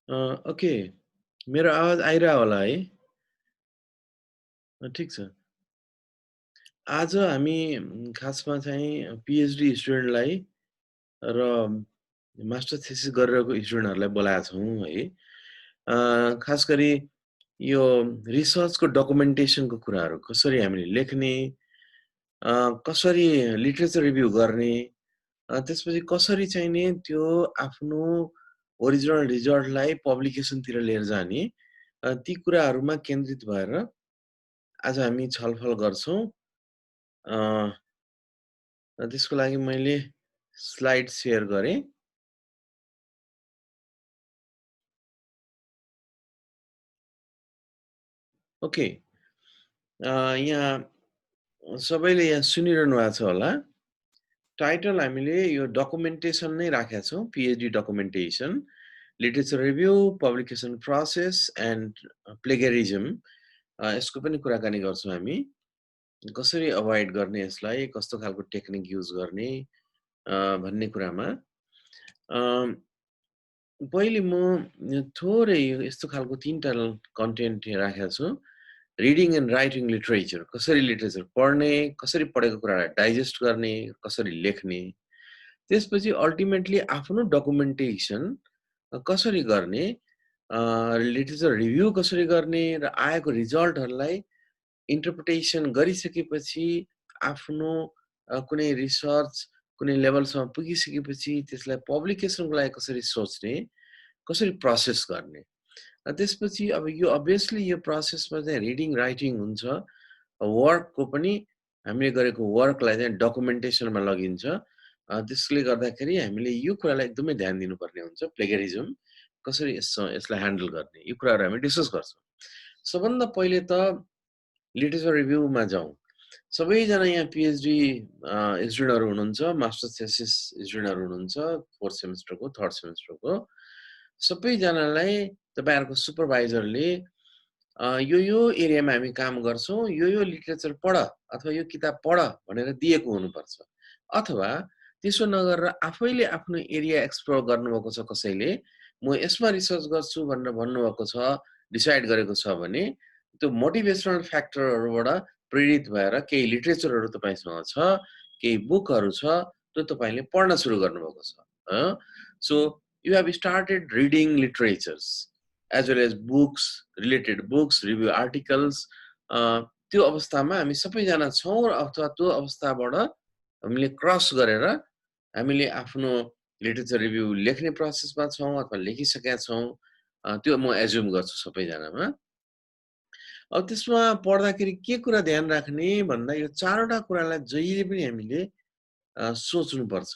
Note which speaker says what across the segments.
Speaker 1: Okay मेरो आवाज आइरहेको होला है ठिक छ आज हामी खासमा चाहिँ पिएचडी स्टुडेन्टलाई र मास्टर थेसिस गरिरहेको स्टुडेन्टहरूलाई बोलाएका छौँ है खास गरी यो रिसर्चको डकुमेन्टेसनको कुराहरू कसरी हामीले लेख्ने कसरी लिट्रेचर रिभ्यू गर्ने त्यसपछि कसरी चाहिँ नि त्यो आफ्नो ओरिजिनल रिजल्टलाई पब्लिकेसनतिर लिएर जाने ती कुराहरूमा केन्द्रित भएर आज हामी छलफल गर्छौँ त्यसको लागि मैले स्लाइड सेयर गरेँ ओके यहाँ सबैले यहाँ सुनिरहनु भएको छ होला टाइटल हामीले यो डकुमेन्टेसन नै राखेका छौँ PhD documentation literature review publication process and plagiarism यसको पनि कुराकानी गर्छौँ हामी कसरी अभोइड गर्ने यसलाई कस्तो खालको टेक्निक युज गर्ने भन्ने कुरामा पहिले म थोरै यस्तो खालको 3टा कन्टेन्ट राखेको छु रिडिङ एन्ड राइटिङ लिटरेचर कसरी लिटरेचर पढ्ने कसरी पढेको कुरालाई डाइजेस्ट गर्ने कसरी लेख्ने त्यसपछि अल्टिमेटली आफ्नो डकुमेन्टेसन कसरी गर्ने लिटरेचर रिभ्यू कसरी गर्ने र आएको रिजल्टहरूलाई इन्टरप्रिटेसन गरिसकेपछि आफ्नो कुनै रिसर्च कुनै लेभलसम्म पुगिसकेपछि त्यसलाई पब्लिकेसनको लागि कसरी सोच्ने कसरी प्रोसेस गर्ने त्यसपछि अब यो अभियसली यो प्रोसेसमा चाहिँ रिडिङ राइटिङ हुन्छ वर्कको पनि हामीले गरेको वर्कलाई चाहिँ डकुमेन्टेसनमा लगिन्छ त्यसले गर्दाखेरि हामीले यो कुरालाई एकदमै ध्यान दिनुपर्ने हुन्छ प्लेगरिजम कसरी यसलाई ह्यान्डल गर्ने यो कुराहरू हामी डिस्कस गर्छौँ सबभन्दा पहिले त लिटरेचर रिभ्यूमा जाउँ सबैजना यहाँ पिएचडी स्टुडेन्टहरू हुनुहुन्छ मास्टर थेसिस स्टुडेन्टहरू हुनुहुन्छ 4th सेमेस्टरको 3rd सेमेस्टरको सबैजनालाई तपाईँहरूको सुपरभाइजरले यो एरियामा हामी काम गर्छौँ यो लिटरेचर पढ अथवा यो किताब पढ भनेर दिएको हुनुपर्छ अथवा त्यसो नगरेर आफैले आफ्नो एरिया एक्सप्लोर गर्नुभएको छ कसैले म यसमा रिसर्च गर्छु भनेर भन्नुभएको छ डिसाइड गरेको छ भने त्यो मोटिभेसनल फ्याक्टरहरूबाट प्रेरित भएर केही लिटरेचरहरू तपाईँसँग छ केही बुकहरू छ त्यो तपाईँले पढ्न सुरु गर्नुभएको छ so you have started reading literatures as well as books, related books, review articles. त्यो अवस्थामा हामी सबैजना छौँ अथवा त्यो अवस्थाबाट हामीले क्रस गरेर हामीले आफ्नो लिटरेचर रिभ्यू लेख्ने प्रोसेसमा छौँ अथवा लेखिसकेका छौँ त्यो म एज्युम गर्छु सबैजनामा अब त्यसमा पढ्दाखेरि के कुरा ध्यान राख्ने भन्दा यो 4वटा कुरालाई जहिले पनि हामीले सोच्नुपर्छ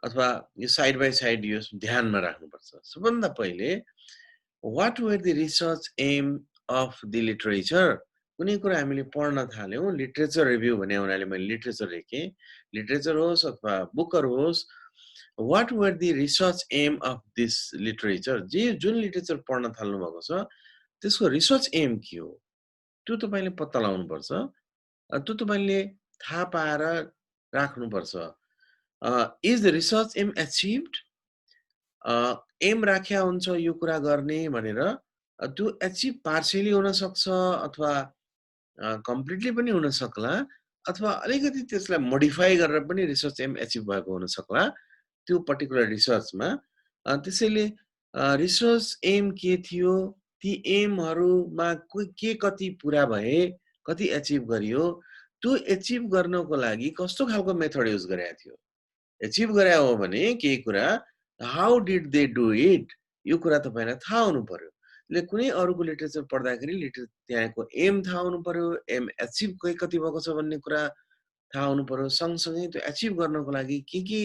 Speaker 1: अथवा यो साइड बाई साइड यो ध्यानमा राख्नुपर्छ सबभन्दा पहिले what were the research aim of the literature कुनै कुरा हामीले पढ्न थाल्यौँ लिटरेचर रिभ्यू भन्ने हुनाले मैले लिटरेचर लेखेँ लिटरेचर होस् अथवा बुकहरू होस् what were the research aim of this literature जुन लिटरेचर पढ्न थाल्नु भएको छ त्यसको रिसर्च एम के हो त्यो तपाईँले पत्ता लगाउनुपर्छ त्यो तपाईँले थाहा पाएर राख्नुपर्छ is the research aim achieved aim राख्या हुन्छ यो कुरा गर्ने भनेर त्यो एचिभ पार्सियली हुन सक्छ अथवा कम्प्लिटली पनि हुन सक्ला अथवा अलिकति त्यसलाई मोडिफाई गरेर पनि रिसर्च एम एचिभ भएको हुन सक्ला त्यो पर्टिकुलर रिसर्चमा त्यसैले रिसर्च एम के थियो ती एमहरुमा के कति पुरा भए कति एचिभ गरियो त्यो एचिभ गर्नको लागि कस्तो खालको मेथड युज गरेको थियो एचिभ गरे हो भने केही कुरा how did they do it यो कुरा तपाईलाई थाहा हुनु पर्यो ले कुनै अरुको लिटरेचर पढ्दाखेरि त्यहाँको एम थाहा हुनु पर्यो एम एचिभ कति भएको छ भन्ने कुरा थाहा हुनु पर्यो सँगसँगै त्यो एचिभ गर्नको लागि के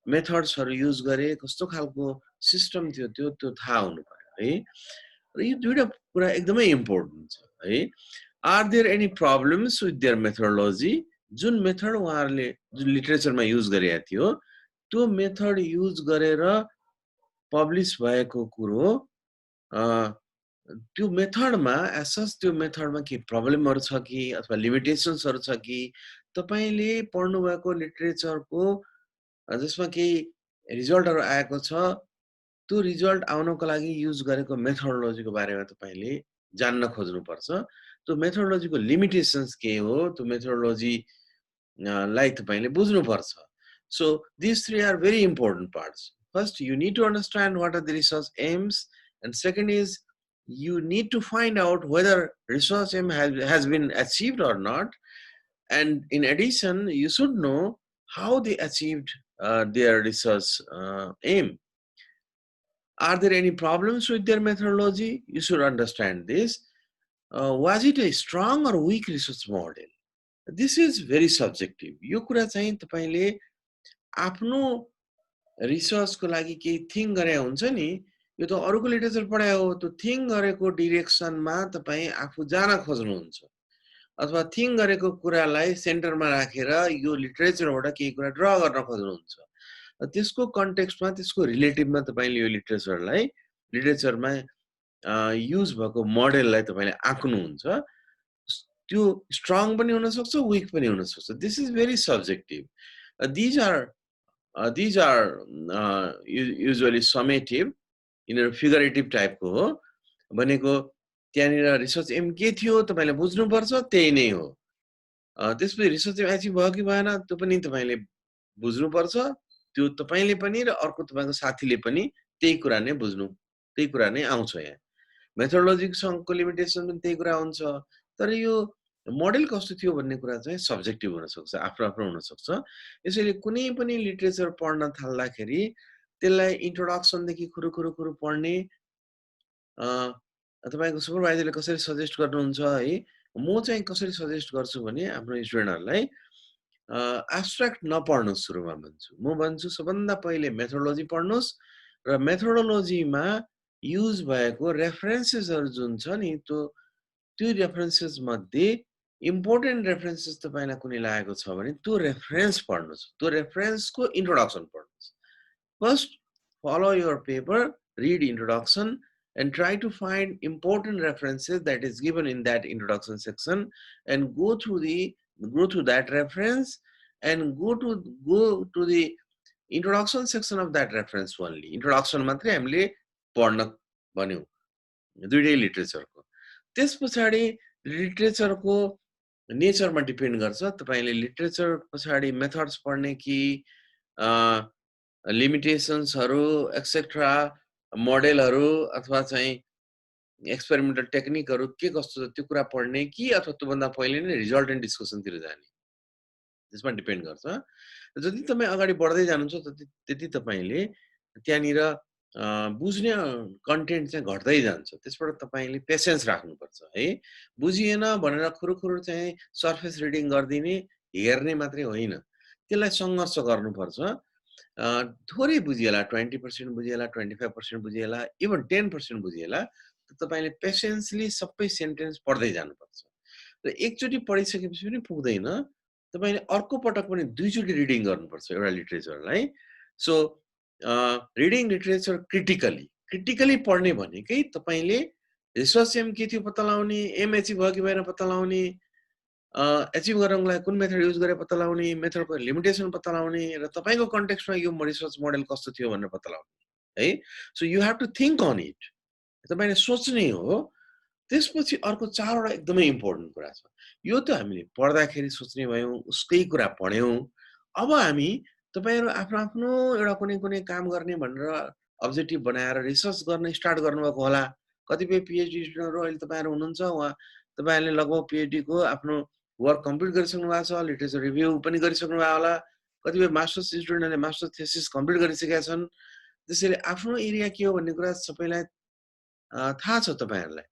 Speaker 1: मेथड्सहरु युज गरे कस्तो खालको सिस्टम थियो त्यो थाहा हुनु पर्यो है र यो दुईटा कुरा एकदमै इम्पोर्टेन्ट छ है are there any problems with their methodology जुन मेथड उहाँहरुले जुन लिटरेचरमा युज गरेका थियो त्यो मेथड युज गरेर पब्लिश भएको कुरो त्यो मेथडमा एसस त्यो मेथडमा के प्रब्लमहरु छ कि अथवा लिमिटेशन्सहरु छ कि तपाईले पढ्नु भएको लिटरेचरको जसमा केही रिजल्टहरु आएको छ त्यो रिजल्ट आउनको लागि युज गरेको मेथोडोलोजीको बारेमा तपाईले जान्न खोज्नुपर्छ। त्यो मेथोडोलोजीको लिमिटेशन्स के हो, त्यो मेथोडोलोजी लाई तपाईले बुझ्नुपर्छ। So these three are very important parts. First, you need to understand what are the research aims, and second is you need to find out whether research aim has been achieved or not. And in addition, you should know how they achieved their research aim. Are there any problems with their methodology? You should understand this. Was it a strong or weak research model? This is very subjective. यो कुरा चाहिँ तपाईले आफ्नो रिसर्चको लागि केही thing गरे हुन्छ नि, यो त अरूको लिटरेचर पढाए हो, त्यो थिङ गरेको डिरेक्सनमा तपाई आफू जान खोज्नुहुन्छ अथवा थिङ गरेको कुरालाई सेन्टरमा राखेर यो लिटरेचरबाट केही कुरा ड्रा गर्न खोज्नुहुन्छ। त्यसको कन्टेक्स्टमा त्यसको रिलेटिभमा तपाईले यो लिटरेचरमा युज भएको मोडेललाई तपाईले आँक्नुहुन्छ। त्यो स्ट्रङ पनि हुन सक्छ, वीक पनि हुन सक्छ। This is very subjective. these are usually summative, यिनीहरु figurative टाइपको हो। भनेको त्यहाँनिर रिसर्च एम के थियो तपाईले बुझ्नु पर्छ, त्यही नै हो। त्यसपछि रिसर्च एम अचिभ भयो कि भएन त्यो पनि तपाईले बुझ्नु पर्छ। त्यो तपाईले पनि र अर्को तपाईको साथीले पनि त्यही कुरा नै बुझ्नु, त्यही कुरा नै आउँछ यहाँ। मेथोडोलोजीको लिमिटेसन पनि त्यही कुरा हुन्छ। तर यो मोडेल कस्तो थियो भन्ने कुरा चाहिँ सब्जेक्टिभ हुन सक्छ, आफ्नो आफ्नो हुन सक्छ। यसैले कुनै पनि लिटरेचर पढ्न थाल्दाखेरि त्यसलाई इन्ट्रोडक्सन देखि खुरु पढ्ने, तपाईको सुपरभाइजरले कसरी सजेस्ट गर्नुहुन्छ है, म चाहिँ कसरी सजेस्ट गर्छु भने आफ्नो स्टुडेन्टहरुलाई एब्स्ट्र्याक्ट नपढ्नुस् सुरुमा भन्छु। म भन्छु सबभन्दा पहिले मेथोडोलोजी पढ्नुस् र मेथोडोलोजीमा युज भएको रेफरेन्सेसहरु जुन छ नि त्यो रेफरेन्सेस मध्ये इम्पोर्टेन्ट रेफरेन्सेस तपाईलाई कुनै लागेको छ भने त्यो रेफरेन्स पढ्नुस्, त्यो रेफरेन्सको इन्ट्रोडक्सन पढ्नुस्। First follow your paper, read introduction and try to find important references that is given in that introduction section and go through that reference and go to the introduction section of that reference only. Introduction मात्रै हामीले पढ्न भन्यौ दुईटै लिटरेचरको। त्यसपछि लिटरेचरको नेचरमा depend गर्छ तपाईले literature पछाडी methods पढ्ने कि लिमिटेशन्सहरु एक्सेट्रा मोडेलहरु अथवा चाहिँ एक्सपेरिमेन्टल टेक्निकहरु के कस्तो छ त्यो कुरा पढ्ने कि अथवा त्यो भन्दा पहिले नै रिजल्ट एन्ड डिस्कसन तिर जाने, त्यसमा डिपेन्ड गर्छ। जति तपाई अगाडि बढ्दै जानुहुन्छ त्यति तपाईले त्यहाँनिर बुझ्ने कन्टेन्ट चाहिँ घट्दै जान्छ। त्यसबाट तपाईले पेशेन्स राख्नुपर्छ है। बुझिएन भनेर खुरुखुरु चाहिँ सरफेस रिडिङ गर्दिने, हेर्ने मात्रै होइन, त्यसलाई संघर्ष गर्नुपर्छ। थोरै बुझिएला, 20% बुझिएला, 25% बुझिएला, इभन 10% बुझिएला, तपाईले पेशेन्सली सबै सेन्टेन्स पढ्दै जानुपर्छ। र एकचोटी पढिसकेपछि पनि पुग्दैन, तपाईले अर्को पटक पनि दुईचोटी रिडिङ गर्नुपर्छ एउटा लिटरेचरलाई। सो रिडिङ लिटरेचर क्रिटिकली पढ्ने भनेकै तपाईले रिसर्च एम के थियो पत्ता लगाउने, एम एचिभ भयो कि भएन पत्ता लगाउने, एचिभ गर्नको लागि कुन मेथड युज गरे पत्ता लगाउने, मेथडको लिमिटेसन पत्ता लगाउने र तपाईको कन्टेक्स्टमा यो रिसर्च मोडेल कस्तो थियो भनेर पत्ता लगाउने है। So you have to think on it, तपाईले सोच्ने हो। त्यसपछि अर्को चारवटा एकदमै इम्पोर्टेन्ट कुरा छ। यो त हामीले पढ्दाखेरि सोच्ने भयौं, उसकै कुरा पढ्यौं। अब हामी तपाईहरु आफ्नो एउटा कुनै काम गर्ने भनेर अब्जेक्टिभ बनाएर रिसर्च गर्न स्टार्ट गर्नुभएको होला। कतिपय पीएचडी स्टुडेन्टहरु अहिले तपाईहरु हुनुहुन्छ, उहाँ तपाईहरुले लगभग पीएचडी को आफ्नो वर्क कम्प्लिट गरिसक्नु भएको छ, लिटरेचर रिभ्यू पनि गरिसक्नु भएको होला। कतिपय मास्टर्स स्टुडेन्टहरुले मास्टर्स थेसिस कम्प्लिट गरिसकेका छन्। त्यसैले आफ्नो एरिया के हो भन्ने कुरा सबैलाई थाहा छ तपाईहरुलाई।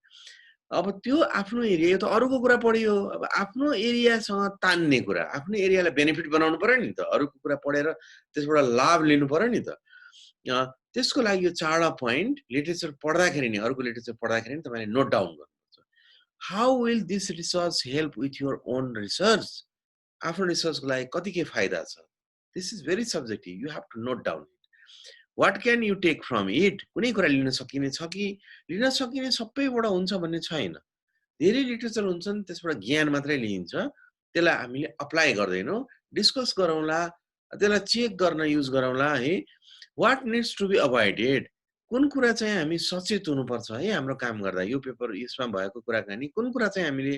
Speaker 1: अब त्यो आफ्नो एरिया, यो त अरूको कुरा पढियो, अब आफ्नो एरियासँग तान्ने कुरा, आफ्नो एरियालाई बेनिफिट बनाउनु पर्यो नि त। अरूको कुरा पढेर त्यसबाट लाभ लिनु पर्यो नि त। त्यसको लागि यो चारवटा पोइन्ट लिटरेचर पढ्दाखेरि नि, अरूको लिटरेचर पढ्दाखेरि नि तपाईले नोट डाउन गर्नुपर्छ। How will this research help with your own research? आफ्नो रिसर्चको लागि कति के फाइदा छ? This is very subjective, you have to note down. What can you take from it? कुनै कुरा लिन सकिने छ कि लिन सकिने सबैबाट हुन्छ भन्ने छैन। धेरै लिटरेचर हुन्छन् त्यसबाट ज्ञान मात्रै लिइन्छ, त्यसलाई हामीले अप्लाई गर्दैनौं, डिस्कस गरौँला, त्यसलाई चेक गर्न युज गरौँला है। What needs to be avoided? कुन कुरा चाहिँ हामी सचेत हुनुपर्छ है हाम्रो काम गर्दा, यो पेपर यसमा भएको कुराकानी कुन कुरा चाहिँ हामीले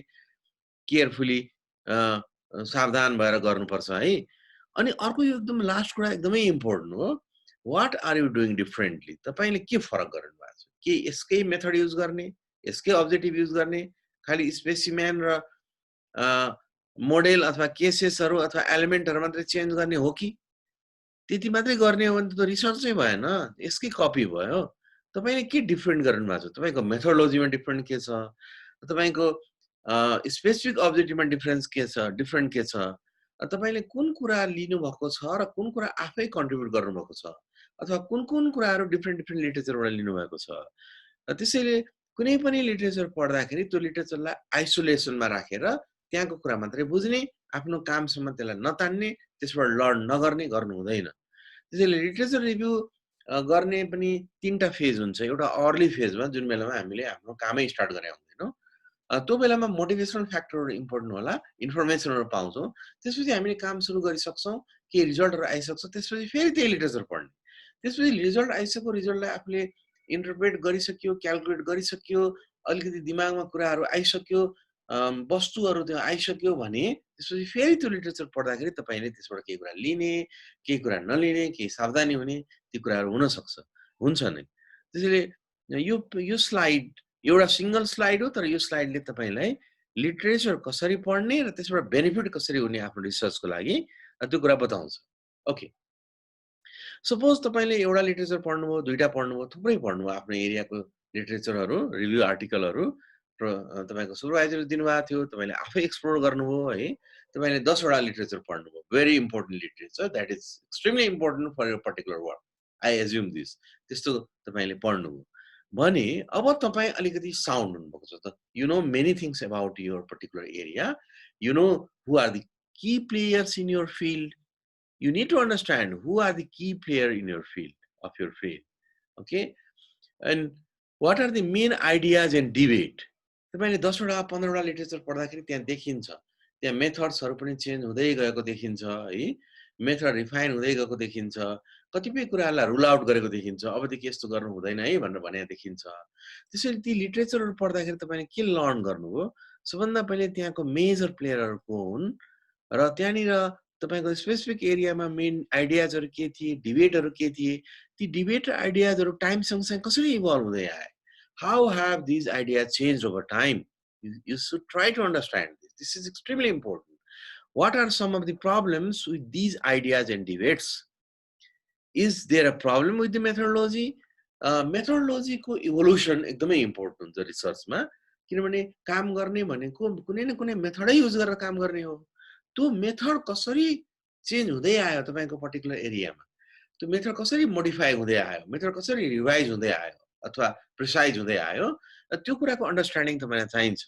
Speaker 1: केयरफुली सावधान भएर गर्नुपर्छ है। अनि अर्को यो एकदम लास्ट कुरा एकदमै इम्पोर्टेन्ट हो, what are you doing differently, तपाईँले के फरक गर्नु भएको छ, के यसकै मेथड युज गर्ने, यसकै अब्जेक्टिभ युज गर्ने, खालि स्पेसिमेन र मोडेल अथवा केसेसहरू अथवा एलिमेन्टहरू मात्रै चेन्ज गर्ने हो कि त्यति मात्रै गर्ने हो भने त रिसर्च चाहिँ भएन, यसकै कपी भयो। तपाईँले के डिफरेन्ट गर्नु भएको छ, तपाईँको मेथोडोलोजीमा डिफरेन्ट के छ, तपाईँको स्पेसिफिक अब्जेक्टिभमा डिफरेन्ट के छ, तपाईँले कुन कुरा लिनुभएको छ र कुन कुरा आफै कन्ट्रिब्युट गर्नुभएको छ, अथवा कुन कुन कुराहरू डिफरेन्ट लिटरेचरबाट लिनुभएको छ। त्यसैले कुनै पनि लिटरेचर पढ्दाखेरि त्यो लिटरेचरलाई आइसोलेसनमा राखेर त्यहाँको कुरा मात्रै बुझ्ने, आफ्नो कामसम्म त्यसलाई नतान्ने, त्यसबाट लर्न नगर्ने गर्नु हुँदैन। त्यसैले लिटरेचर रिभ्यू गर्ने पनि 3टा फेज हुन्छ। एउटा अर्ली फेजमा जुन बेलामा हामीले आफ्नो कामै स्टार्ट गरेका हुँदैनौँ, त्यो बेलामा मोटिभेसनल फ्याक्टरहरू इम्पोर्टेन्ट होला, इन्फर्मेसनहरू पाउँछौँ, त्यसपछि हामीले काम सुरु गरिसक्छौँ, केही रिजल्टहरू आइसक्छ, त्यसपछि फेरि त्यही लिटरेचर पढ्ने, त्यसपछि रिजल्ट आइसक्यो, रिजल्टलाई आफूले इन्टरप्रेट गरिसक्यो, क्यालकुलेट गरिसक्यो, अलिकति दिमागमा कुराहरू आइसक्यो, वस्तुहरू त्यो आइसक्यो भने त्यसपछि फेरि त्यो लिटरेचर पढ्दाखेरि तपाईँले त्यसबाट केही कुरा लिने, केही कुरा नलिने, केही सावधानी हुने, ती कुराहरू हुनसक्छ, हुन्छ नै। त्यसैले यो स्लाइड एउटा सिंगल स्लाइड हो, तर यो स्लाइडले तपाईँलाई लिटरेचर कसरी पढ्ने र त्यसबाट बेनिफिट कसरी हुने आफ्नो रिसर्चको लागि त्यो कुरा बताउँछ। ओके, सपोज तपाईँले एउटा लिटरेचर पढ्नुभयो, 2टा पढ्नुभयो, थुप्रै पढ्नुभयो, आफ्नो एरियाको लिटरेचरहरू, रिभ्यू आर्टिकलहरू तपाईँको सुपरभाइजरले दिनुभएको थियो, तपाईँले आफै एक्सप्लोर गर्नुभयो है, तपाईँले 10वटा लिटरेचर पढ्नुभयो, very important literature, that is extremely important for your particular work, I assume this, त्यस्तो तपाईँले पढ्नुभयो भने अब तपाईँ अलिकति साउन्ड हुनुभएको छ त, you know many things about your particular area, you know who are the key players in your field, you need to understand who are the key player in your field, of your field, okay, and what are the main ideas and debate. तपाईले 10वटा 15वटा literature पढ्दाखेरि त्यहाँ देखिन्छ, त्यहाँ मेथड्सहरू पनि change हुँदै गएको देखिन्छ है, मेथड रिफाइन हुँदै गएको देखिन्छ, कतिपय कुराहरूलाई रुल आउट गरेको देखिन्छ, अबदेखि यस्तो गर्नु हुँदैन है भनेर भने देखिन्छ। त्यसैले ती लिटरेचरहरू पढ्दाखेरि तपाईँले के लर्न गर्नुभयो, सबभन्दा पहिले त्यहाँको मेजर प्लेयरहरू को हुन् र त्यहाँनिर तपाईको स्पेसिफिक एरियामा मेन आइडियाजहरू के थिए, डिबेटहरू के थिए, ती डिबेट र आइडियाजहरू टाइम सँगसँगै कसरी इभल्भ हुँदै आए, how have these idea change over time, you should try to understand this. This is extremely important. What are some of the problems with these ideas and debates? Is there a problem with the methodology? Methodology को evolution एकदमै important हुन्छ रिसर्चमा, किनभने काम गर्ने भनेको कुनै न कुनै मेथडै युज गरेर काम गर्ने हो। त्यो मेथड कसरी चेन्ज हुँदै आयो तपाईँको पर्टिकुलर एरियामा, त्यो मेथड कसरी मोडिफाई हुँदै आयो, मेथड कसरी रिभाइज हुँदै आयो अथवा प्रिसाइज हुँदै आयो, त्यो कुराको अन्डरस्ट्यान्डिङ तपाईँलाई चाहिन्छ।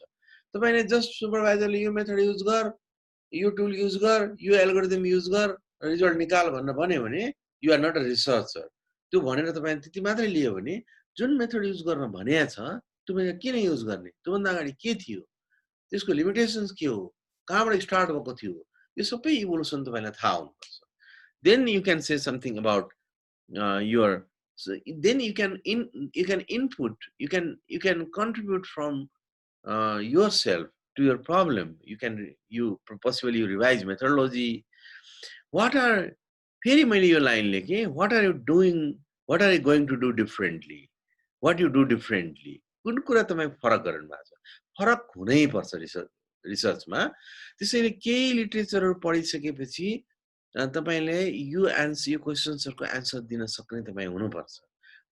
Speaker 1: तपाईँले जस्ट सुपरभाइजरले यो मेथड युज गर, यो टुल युज गर, यो एल्गोरिदम युज गर, रिजल्ट निकाल भनेर भन्यो भने you are not a researcher. त्यो भनेर तपाईँले त्यति मात्रै लियो भने जुन मेथड युज गर्न भनेको छ त्यो मेथड किन युज गर्ने, त्योभन्दा अगाडि के थियो, त्यसको लिमिटेसन्स के हो, कहाँबाट स्टार्ट भएको थियो, यो सबै इभोल्युसन तपाईँलाई थाहा हुनुपर्छ। Then you can say something about your, so then you can input, you can contribute from yourself to your problem. You possibly you revise methodology. What are फेरि मैले यो line लेखेँ, what are you doing, what are you going to do differently, what you do differently, कुन कुरा तपाईँ फरक गर्नु भएको छ, फरक हुनै पर्छ रिसर्चमा। त्यसैले केही लिटरेचरहरू पढिसकेपछि तपाईले यो क्वेसन्सहरुको एन्सर दिन सक्ने तपाईँ हुनुपर्छ।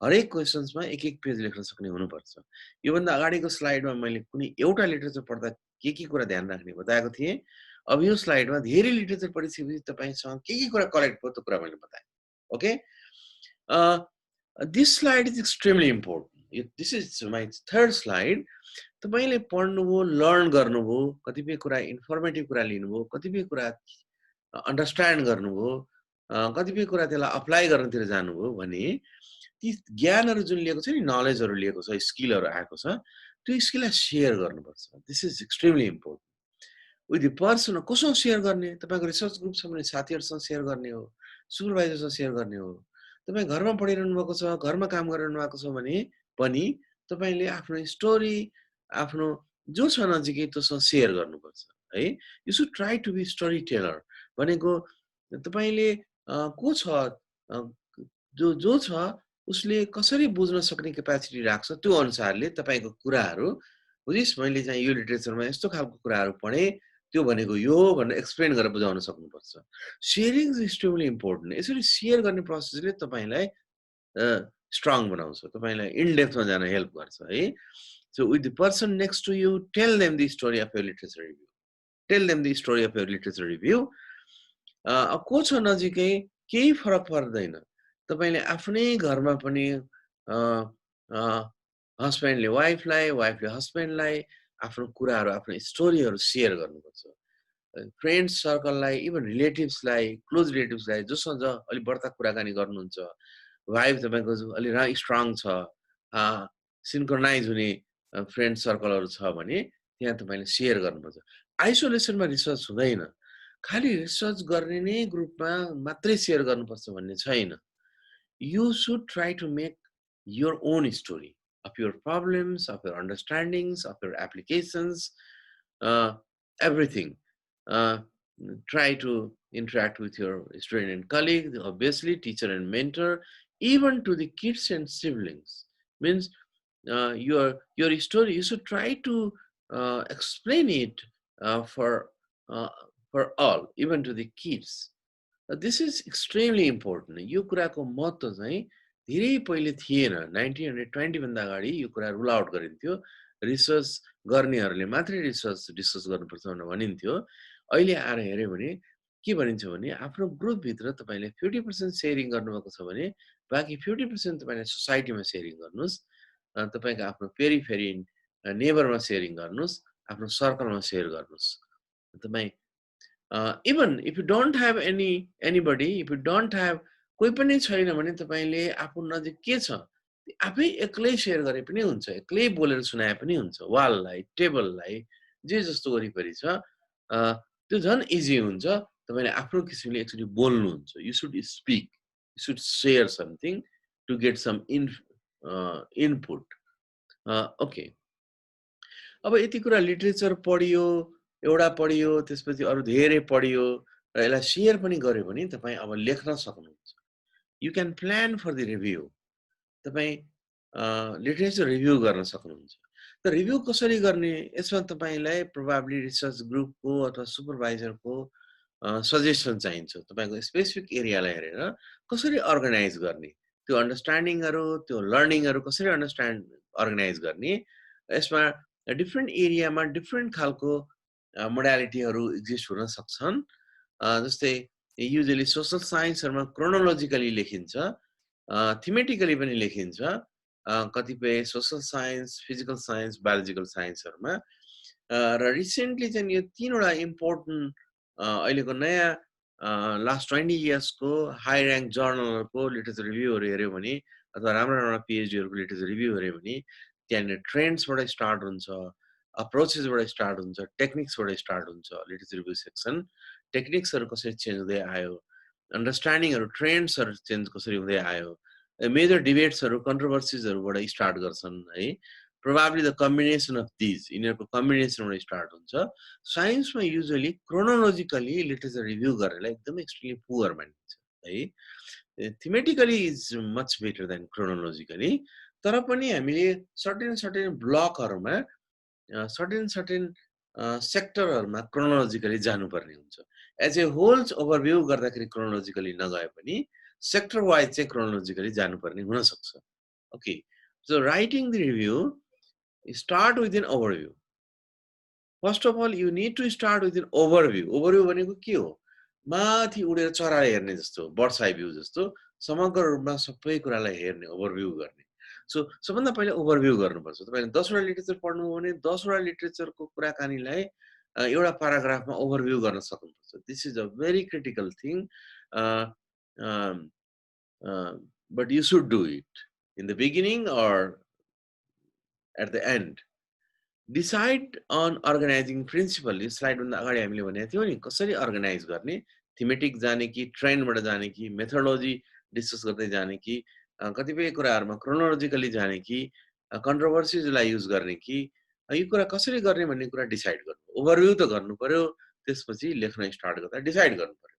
Speaker 1: हरेक क्वेसन्समा एक एक पेज लेख्न सक्ने हुनुपर्छ। योभन्दा अगाडिको स्लाइडमा मैले कुनै एउटा लिटरेचर पढ्दा के कुरा ध्यान राख्ने बताएको थिएँ। अब यो स्लाइडमा धेरै लिटरेचर पढिसकेपछि तपाईसँग के कुरा करेक्ट भयो त्यो कुरा मैले बताएँ। Okay, this slide is extremely important. This is my third slide. तपाईले पढ्नुभयो, लर्न गर्नुभयो, कतिपय कुरा इन्फर्मेटिभ कुरा लिनुभयो, कतिपय कुरा अन्डरस्ट्यान्ड गर्नुभयो, कतिपय कुरा त्यसलाई अप्लाई गर्नतिर जानुभयो भने ती ज्ञानहरू जुन लिएको छ नि, नलेजहरू लिएको छ, स्किलहरू आएको छ, त्यो स्किललाई सेयर गर्नुपर्छ। This is extremely important. With the person, कोसँग सेयर गर्ने, तपाईँको रिसर्च ग्रुप छ भने साथीहरूसँग सेयर गर्ने हो, सुपरभाइजरसँग सेयर गर्ने हो, तपाईँ घरमा पढिरहनु भएको छ, घरमा काम गरिरहनु भएको छ भने पनि तपाईँले आफ्नो स्टोरी, आफ्नो जो छ नजिकै त्योसँग सेयर गर्नुपर्छ है। You should try to be storyteller भनेको तपाईँले को छ, जो छ उसले कसरी बुझ्न सक्ने क्यापासिटी राख्छ त्यो अनुसारले तपाईँको कुराहरू, बुझिस् मैले चाहिँ यो लिटरेचरमा यस्तो खालको कुराहरू पढेँ, त्यो भनेको यो भनेर एक्सप्लेन गरेर बुझाउन सक्नुपर्छ। Sharing is extremely important. यसरी सेयर गर्ने प्रोसेसले तपाईँलाई स्ट्रङ बनाउँछ, तपाईँलाई इन डेप्थमा जान हेल्प गर्छ है। So with the person next to you tell them the story of your literature review, tell them the story of your literature review. को छ नजिकै केही फरक पर्दैन, तपाईँले आफ्नै घरमा पनि हस्बेन्डले वाइफलाई, वाइफले हस्बेन्डलाई आफ्नो कुराहरू, आफ्नो स्टोरीहरू सेयर गर्नुपर्छ। फ्रेन्ड्स सर्कललाई, इभन रिलेटिभ्सलाई, क्लोज रिलेटिभ्सलाई जोसँग अलिक बढ्ता कुराकानी गर्नुहुन्छ, भाइब तपाईँको अलिक स्ट्रङ छ, सिन्क्रोनाइज हुने फ्रेन्ड सर्कलहरू छ भने त्यहाँ तपाईँले सेयर गर्नुपर्छ। आइसोलेसनमा रिसर्च हुँदैन, खालि रिसर्च गर्ने नै ग्रुपमा मात्रै सेयर गर्नुपर्छ भन्ने छैन। You should try to make your own story of your problems, of your understandings, of your applications, everything. Try to interact with your student and colleague, obviously teacher and mentor, even to the kids and siblings. Means your story, you should try to explain it for all, even to the kids. This is extremely important. यो कुराको महत्त्व चाहिँ धेरै पहिले थिएन। 1920 भन्दा अगाडि यो कुरा रुल आउट गरिन्थ्यो। रिसर्च गर्नेहरूले मात्रै रिसर्च डिस्कस गर्नुपर्छ भनेर भनिन्थ्यो। अहिले आएर हेऱ्यो भने के भनिन्छ भने आफ्नो ग्रुपभित्र तपाईँले 50% सेयरिङ गर्नुभएको छ भने बाँकी 50% तपाईँले सोसाइटीमा सेयरिङ गर्नुहोस्, तपाईँको आफ्नो पेरिफेरी नेबरमा सेयरिङ गर्नुहोस्, आफ्नो सर्कलमा सेयर गर्नुहोस्। तपाईँ even if you don't have anybody, if you don't have कोही पनि छैन भने तपाईँले आफू नजिक के छ आफै एक्लै सेयर गरे पनि हुन्छ, एक्लै बोलेर सुनाए पनि हुन्छ। वाललाई, टेबललाई, जे जस्तो वरिपरि छ त्यो झन् इजी हुन्छ। तपाईँले आफ्नो किसिमले एक्चुअली बोल्नुहुन्छ। You should speak, you should share something to get some input. Okay, अब यति कुरा लिटरेचर पढियो, एउटा पढियो, त्यसपछि अरू धेरै पढियो र यसलाई सेयर पनि गर्यो भने तपाईँ अब लेख्न सक्नुहुन्छ। You can plan for the review. तपाईँ लिटरेचर रिभ्यू गर्न सक्नुहुन्छ। त रिभ्यू कसरी गर्ने, यसमा तपाईँलाई प्रोबाब्ली रिसर्च ग्रुपको अथवा सुपरभाइजरको सजेसन चाहिन्छ। तपाईँको स्पेसिफिक एरियालाई हेरेर कसरी अर्गनाइज गर्ने, त्यो अन्डरस्ट्यान्डिङहरू, त्यो लर्निङहरू कसरी अर्गनाइज गर्ने। यसमा डिफ्रेन्ट एरियामा डिफ्रेन्ट खालको मोडालिटीहरू एक्जिस्ट हुन सक्छन्। जस्तै युजली सोसल साइन्सहरूमा क्रोनोलोजिकली लेखिन्छ, थिमेटिकली पनि लेखिन्छ, कतिपय social science, physical science, biological साइन्सहरूमा। र रिसेन्टली चाहिँ यो तीनवटा इम्पोर्टेन्ट अहिलेको नयाँ लास्ट 20 इयर्सको हाई ऱ्याङ्क जर्नलहरूको लिटरेचर रिभ्यूहरू हेऱ्यो भने अथवा राम्रो राम्रो पिएचडीहरूको लिटरेचर रिभ्यू हेऱ्यो भने त्यहाँनिर ट्रेन्ड्सबाट स्टार्ट हुन्छ, अप्रोचेसबाट स्टार्ट हुन्छ, टेक्निक्सबाट स्टार्ट हुन्छ। लिटरेचर रिभ्यू सेक्सन टेक्निक्सहरू कसरी चेन्ज हुँदै आयो, अन्डरस्ट्यान्डिङहरू, ट्रेन्ड्सहरू चेन्ज कसरी हुँदै आयो, मेजर डिबेट्सहरू, कन्ट्रोभर्सिजहरूबाट स्टार्ट गर्छन् है। Probably the combination of these, यिनीहरूको कम्बिनेसनबाट स्टार्ट हुन्छ। साइन्समा युजली क्रोनोलोजिकली लिटरेचर रिभ्यू गरेर एकदमै एक्सट्रिमली पुअर मानिन्छ है। Thematically is much better than chronologically. तर पनि हामीले सर्टेन ब्लकहरूमा, सर्टेन सेक्टरहरूमा क्रोनोलोजिकली जानुपर्ने हुन्छ। एज ए होल्स ओभरभ्यू गर्दाखेरि क्रोनोलोजिकली नगए पनि सेक्टर वाइज चाहिँ क्रोनोलोजिकली जानुपर्ने हुनसक्छ। Okay, so writing the review start with an overview. First of all you need to start with an overview. Overview भनेको के हो, माथि उडेर चरा हेर्ने जस्तो, बर्ड्स आई भ्यू जस्तो समग्र रूपमा सबै कुरालाई हेर्ने, ओभरभ्यू गर्ने। सो सबभन्दा पहिला ओभरभ्यू गर्नुपर्छ। तपाईँले 10वटा लिटरेचर पढ्नु हो भने 10वटा लिटरेचरको कुराकानीलाई एउटा प्याराग्राफमा ओभरभ्यू गर्न सक्नुपर्छ। This is a very critical thing, but you should do it in the beginning or at the end. Decide on organising principle. यो स्लाइडभन्दा अगाडि हामीले भनेको थियौँ नि कसरी अर्गनाइज गर्ने, थिमेटिक जाने कि ट्रेन्डबाट जाने कि मेथोडोलोजी डिस्कस गर्दै जाने कि कतिपय कुराहरुमा क्रोनोलोजिकली जाने कि कन्ट्रोभर्सीजलाई युज गर्ने कि यो कुरा कसरी गर्ने भन्ने कुरा डिसाइड गर्नु। ओभरभ्यू त गर्नु पर्यो, त्यसपछि लेख्न स्टार्ट गर्दा डिसाइड गर्नु पर्यो।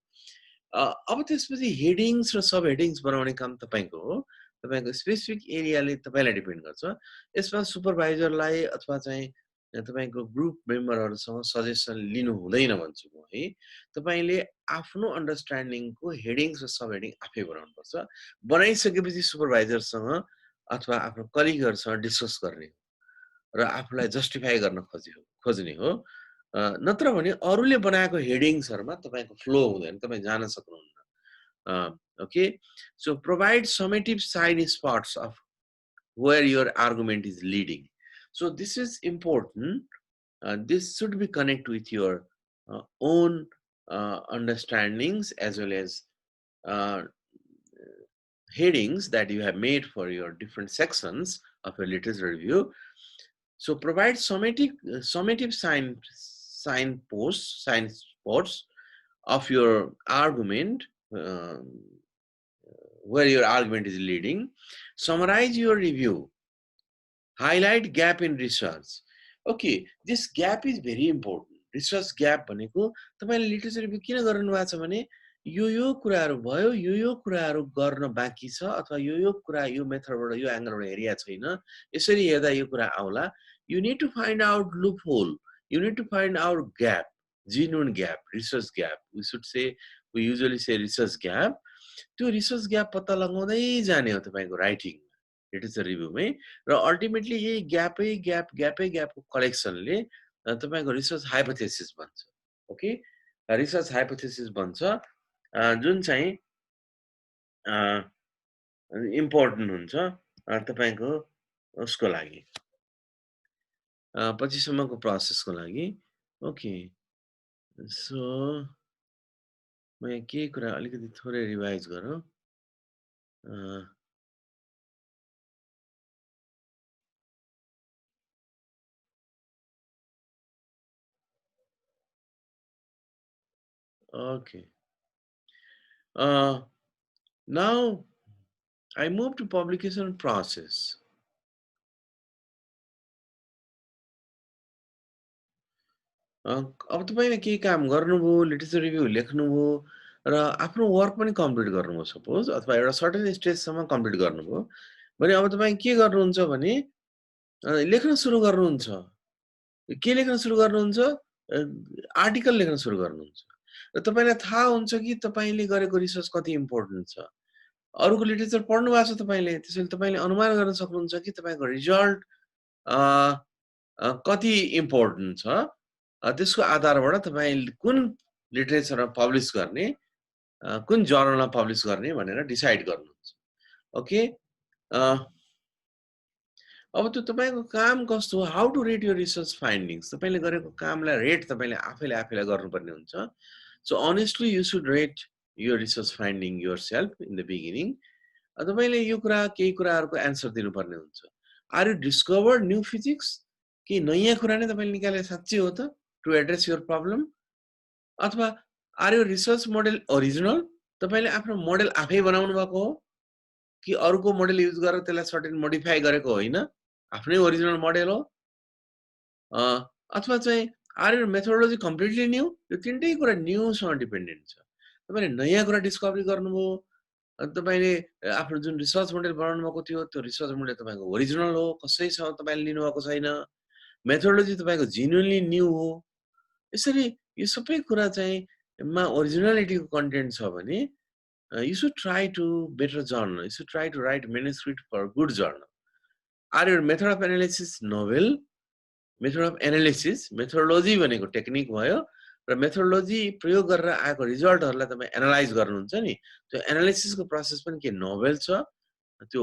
Speaker 1: अब त्यसपछि हेडिङ्स र सब हेडिङ्स बनाउने काम तपाईको हो। तपाईको स्पेसिफिक एरियाले तपाईलाई डिपेन्ड गर्छ। यसमा सुपरभाइजरलाई अथवा चाहिँ तपाईको ग्रुप मेम्बरहरुसँग सजेसन लिनु हुँदैन भन्छु म है। तपाईले आफ्नो अन्डरस्ट्यान्डिङको हेडिङ्स र सब हेडिङ आफै बनाउनु पर्छ। बनाइसकेपछि सुपरभाइजरसँग अथवा आफ्नो कलिगहरुसँग डिस्कस गर्ने र आफूलाई जस्टिफाई गर्न खोज्ने हो। नत्र भने अरूले बनाएको हेडिङ्सहरुमा तपाईको फ्लो हुँदैन, तपाई जान सक्नुहुन्न। Okay, so provide summative side spots of where your argument is leading. So this is important. This should be connected with your own understandings as well as headings that you have made for your different sections of your literature review. So provide summative signposts of your argument, where your argument is leading. Summarize your review. Highlight gap in research. Okay, this gap is very important. Research gap भनेको तपाईले literature review किन गर्नु भएको छ भने यो कुराहरु भयो, यो कुराहरु गर्न बाँकी छ अथवा यो कुरा यो मेथडबाट यो एंगलबाट हेरिया छैन, यसरी हेर्दा यो कुरा आउला. You need to find out loophole. You need to find out gap, genuine gap, research gap. We usually say research gap. त्यो रिसर्च ग्याप पत्ता लगाउँदै जाने हो तपाईको राइटिङ लिटरेचर रिभ्यूमै र अल्टिमेटली यही ग्यापको कलेक्सनले तपाईको रिसर्च हाइपोथेसिस बन्छ. ओके, रिसर्च हाइपोथेसिस बन्छ जुन चाहिँ इम्पोर्टेन्ट हुन्छ तपाईको उसको लागि पछिसम्मको प्रोसेसको लागि. ओके, सो म यहाँ के कुरा अलिकति थोरै रिभाइज गरौँ. Okay. Now I move to publication process. अब तपाईले के काम गर्नुभयो, लिटरेचर रिभ्यू लेख्नुभयो र आफ्नो वर्क पनि कम्प्लिट गर्नुभयो सपोज अथवा एउटा सर्टेन स्टेजसम्म कम्प्लिट गर्नुभयो भने अब तपाई के गर्नुहुन्छ भने लेख्न सुरु गर्नुहुन्छ. के लेख्न सुरु गर्नुहुन्छ? आर्टिकल लेख्न सुरु गर्नुहुन्छ र तपाईलाई थाहा हुन्छ कि तपाईले गरेको रिसर्च कति इम्पोर्टेन्ट छ. अरूको लिटरेचर पढ्नु भएको छ तपाईले, त्यसैले तपाईले अनुमान गर्न सक्नुहुन्छ कि तपाईको रिजल्ट कति इम्पोर्टेन्ट छ. त्यसको आधारबाट तपाई कुन लिटरेचरमा पब्लिश गर्ने, कुन जर्नलमा पब्लिश गर्ने भनेर डिसाइड गर्नुहुन्छ. ओके, अब त्यो तपाईको काम कस्तो हो, how to rate your research findings. तपाईले गरेको कामलाई रेट तपाईले आफैलाई गर्नुपर्ने हुन्छ. So honestly you should rate your research finding yourself in the beginning. तपाईले यो कुरा केही कुराहरुको एन्सर दिनुपर्ने हुन्छ. Are you discovered new physics? के नयाँ कुरा नै तपाईले निकाले साच्चै हो त टु एड्रेस योर प्रब्लम? अथवा are your research model original? तपाईले आफ्नो मोडेल आफै बनाउनु भएको हो कि अरूको मोडेल युज गरेर त्यसलाई सर्टेन मोडिफाई गरेको होइन, आफ्नै ओरिजिनल मोडेल हो? अथवा चाहिँ are your methodology completely new? यो तीनटै कुरा न्यूसँग डिपेन्डेन्ट छ. तपाईले नयाँ कुरा डिस्कभरी गर्नुभयो, तपाईले आफ्नो जुन रिसर्च मोडेल बनाउनु भएको थियो त्यो रिसर्च मोडेल तपाईको ओरिजिनल हो, कसैसँग तपाईले लिनु भएको छैन, मेथोडोलोजी तपाईको जेन्युइनली न्यू हो. यसरी यो सबै कुरा चाहिँ मा ओरिजिनलिटीको कन्टेन्ट छ भने you should try to better journal. You should try to write manuscript for good journal. Are your method of analysis novel? Method of analysis, methodology भनेको टेक्निक भयो र मेथोडोलोजी प्रयोग गरेर आएको रिजल्टहरुलाई तपाई एनालाइज गर्नुहुन्छ नि, त्यो एनालिसिसको प्रोसेस पनि के नोभल छ, त्यो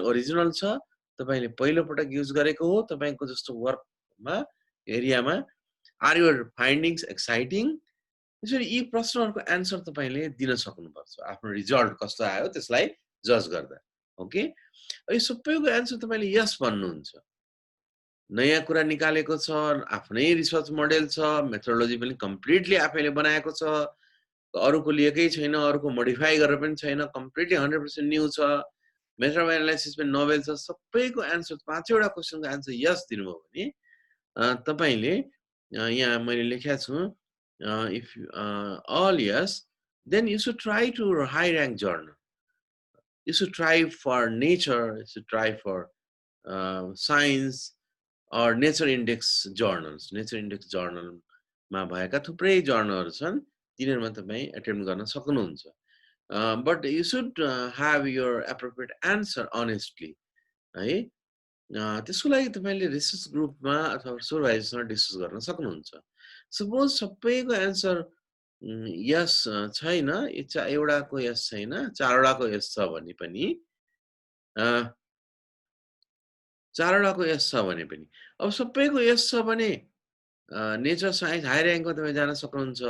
Speaker 1: ओरिजिनल छ, तपाईले पहिलो पटक युज गरेको हो, तपाईको जस्तो वर्कमा एरियामा आर योर फाइन्डिङ्स एक्साइटिङ. त्यसरी यी प्रश्नहरुको एन्सर तपाईले दिन सक्नुपर्छ आफ्नो रिजल्ट कस्तो आयो त्यसलाई जज गर्दा. ओके, यो सबैको एन्सर तपाईले यस भन्नुहुन्छ. नयाँ कुरा निकालेको छ, आफ्नै रिसर्च मोडेल छ, मेथोडोलोजी पनि कम्प्लिटली आफैले बनाएको छ, अरूको लिएकै छैन, अरूको मोडिफाई गरेर पनि छैन, कम्प्लिटली 100% न्यू छ, मेथड अफ एनालाइसिस पनि नोभेल छ, सबैको एन्सर 5 वटा क्वेसनको एन्सर यस दिनुभयो भने तपाईले यहाँ मैले लेखेको छु if all yes, then you should try to high rank journal. You should try for nature, you should try for science or nature index journals. Nature index journal मा भएका थुप्रै जर्नलहरु छन्, तिनीहरुमा तपाई एटेम्प्ट गर्न सक्नुहुन्छ. But you should have your appropriate answer honestly, है. त्यसको लागि तपाईले रिसर्च ग्रुपमा अथवा सुपरभाइजरसँग डिस्कस गर्न सक्नुहुन्छ. सपोज सबैको एन्सर यस छैन, एउटाको यस छैन, चारवटाको यस छ भने पनि चारवटाको यस छ भने पनि अब सबैको यस छ भने नेचर साइन्स हाई र्याङ्कमा तपाईँ जान सक्नुहुन्छ.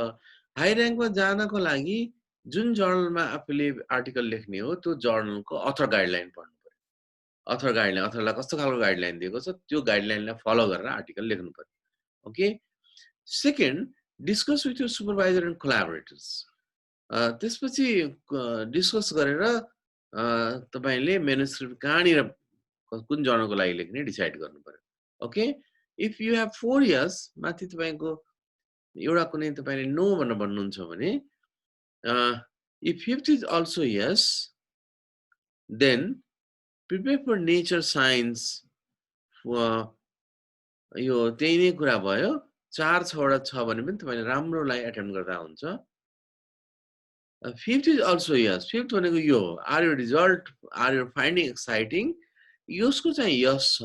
Speaker 1: हाई र्याङ्कमा जानको लागि जुन जर्नलमा आफूले आर्टिकल लेख्ने हो त्यो जर्नलको अथर गाइडलाइन पढ्नु पर्यो. अथर गाइडलाइन, अथरलाई कस्तो खालको गाइडलाइन दिएको छ त्यो गाइडलाइनलाई फलो गरेर आर्टिकल लेख्नु पर्यो. Okay. Second, discuss with your supervisor and collaborators. त्यसपछि डिस्कस गरेर तपाईले म्यानुस्क्रिप्ट कहाँनिर कुन जर्नलको लागि लेख्ने डिसाइड गर्नु पर्यो. Okay. If you have 4 years माथि तपाईको एउटा कुनै तपाईले नो भनेर भन्नुहुन्छ भने if fifth is also yes, then prepare for nature science. यो त्यही नै कुरा भयो. 4-6 छ भने पनि तपाईले राम्रोलाई एटेम्प्ट गर्दा हुन्छ. Fifth is also yes. Fifth भनेको यो हो. Are your result, are your finding exciting? यसको चाहिँ yes छ,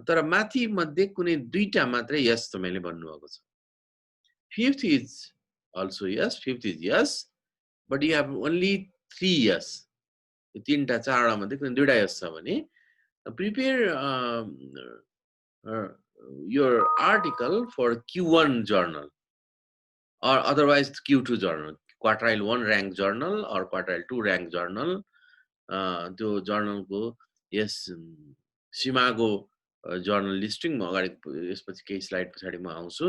Speaker 1: तर माथि मध्ये कुनै दुईटा मात्रै yes तपाईले भन्नुभएको छ. Fifth is also yes. Fifth is yes, but you have only 3 yes. यो तीनटा चारवटा मध्ये कुनै दुईटा yes छ भने prepare your article for Q1 journal or otherwise Q2 journal, quartile 1 rank journal or quartile 2 rank journal. त्यो जर्नलको यस सिमागो जर्नल लिस्टिङ म अगाडि यसपछि केही स्लाइड पछाडि म आउँछु.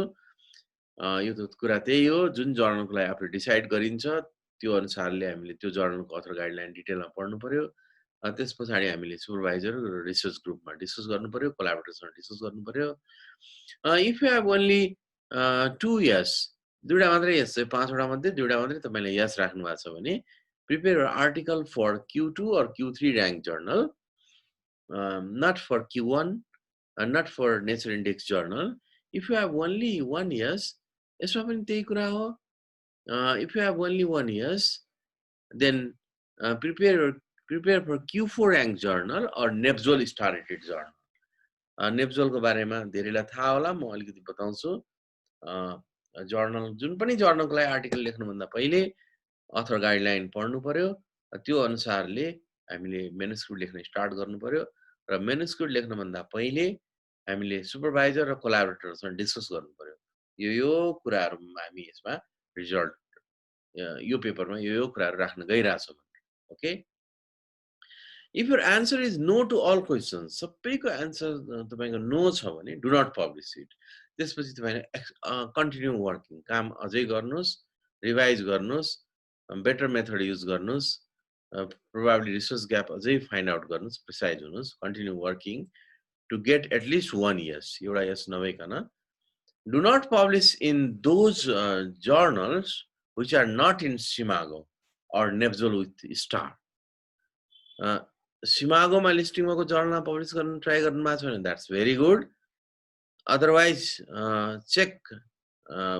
Speaker 1: यो त कुरा त्यही हो, जुन जर्नलको लागि आफूले डिसाइड गरिन्छ त्यो अनुसारले हामीले त्यो जर्नलको अथर गाइडलाइन डिटेलमा पढ्नु पर्यो. त्यस पछाडि हामीले सुपरभाइजर र रिसर्च ग्रुपमा डिस्कस गर्नु पर्यो, कोलाबोरेटरसँग डिस्कस गर्नु पर्यो. If you have only 2 years, दुईटा मात्रै यस छ, 5 वटा मध्ये दुईटा मात्रै तपाईले यस राख्नु भएको छ भने prepare your article for Q2 or Q3 rank journal, not for Q1 and not for Nature Index journal. If you have only 1 yes, यसमा पनि त्यही कुरा हो. If you have only 1 yes, then prepare for Q4 rank journal or Nepal star rated journal. Nepal को बारेमा धेरैलाई थाहा होला, म अलिकति बताउँछु. जर्नल जुन पनि जर्नलको लागि आर्टिकल लेख्नु भन्दा पहिले अथर गाइडलाइन पढ्नु पर्यो. त्यो अनुसारले हामीले म्यानुस्क्रिप्ट लेख्न स्टार्ट गर्नु पर्यो र म्यानुस्क्रिप्ट लेख्न भन्दा पहिले हामीले सुपरभाइजर र कोलाबोरेटरसँग डिस्कस गर्नु पर्यो. यो कुराहरु हामी यसमा रिजल्ट यो पेपरमा यो कुराहरु राख्न गइराछौं. Okay. If your answer is no to all questions, सबैको आन्सर तपाईको नो छ भने do not publish it. त्यसपछि तपाईले कन्टिन्यू वर्किङ, काम अझै गर्नुस्, रिभाइज गर्नुस्, बेटर मेथड युज गर्नुस्, प्रोबेबली रिसर्च ग्याप अझै फाइन्ड आउट गर्नुस्, प्रिसाइज हुनुस्, continue working to get at least 1 yes, एउटा yes नभइकन. Do not publish in those journals which are not in Simago or Nepal with star. सिमागोमा listing भएको जर्नलमा publish गर्न ट्राई गर्नु भएको छ भने that's very good. Otherwise check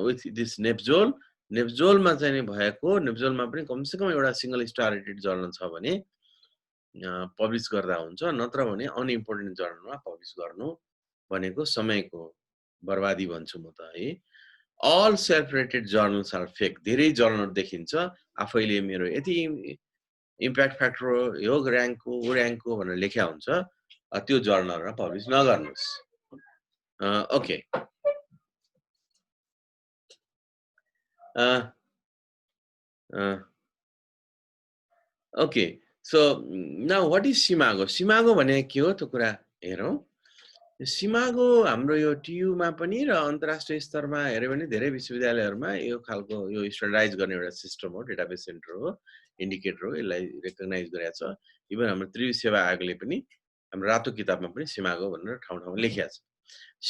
Speaker 1: with this नेप्जोलमा चाहिँ नि भएको, नेप्जोलमा पनि कमसेकम एउटा सिंगल स्टार रेटेड जर्नल छ भने पब्लिश गर्दा हुन्छ, नत्र भने अनइम्पोर्टेन्ट जर्नलमा पब्लिश गर्नु भनेको समयको बर्बादी भन्छु म त, है. All self rated journals are fake. धेरै जर्नल देखिन्छ आफैले मेरो यति इम्प्याक्ट फ्याक्टर यो र्याङ्कको ओ र्याङ्कको भनेर लेख्या हुन्छ, त्यो जर्नलमा पब्लिश नगर्नुस्. Okay. Okay. So now what is SCImago? SCImago भने के हो त्यो कुरा हेरौं. सीमाको हाम्रो यो टियुमा पनि र अन्तर्राष्ट्रिय स्तरमा हेऱ्यो भने धेरै विश्वविद्यालयहरूमा यो खालको यो स्ट्यान्डर्डाइज गर्ने एउटा सिस्टम हो, डेटाबेस सेन्टर हो, इन्डिकेटर हो, यसलाई रेकग्नाइज गरेको छ। इभन हाम्रो त्रिवी सेवा आयोगले पनि हाम्रो रातो किताबमा पनि सीमाको भनेर ठाउँ ठाउँमा लेखिएको छ।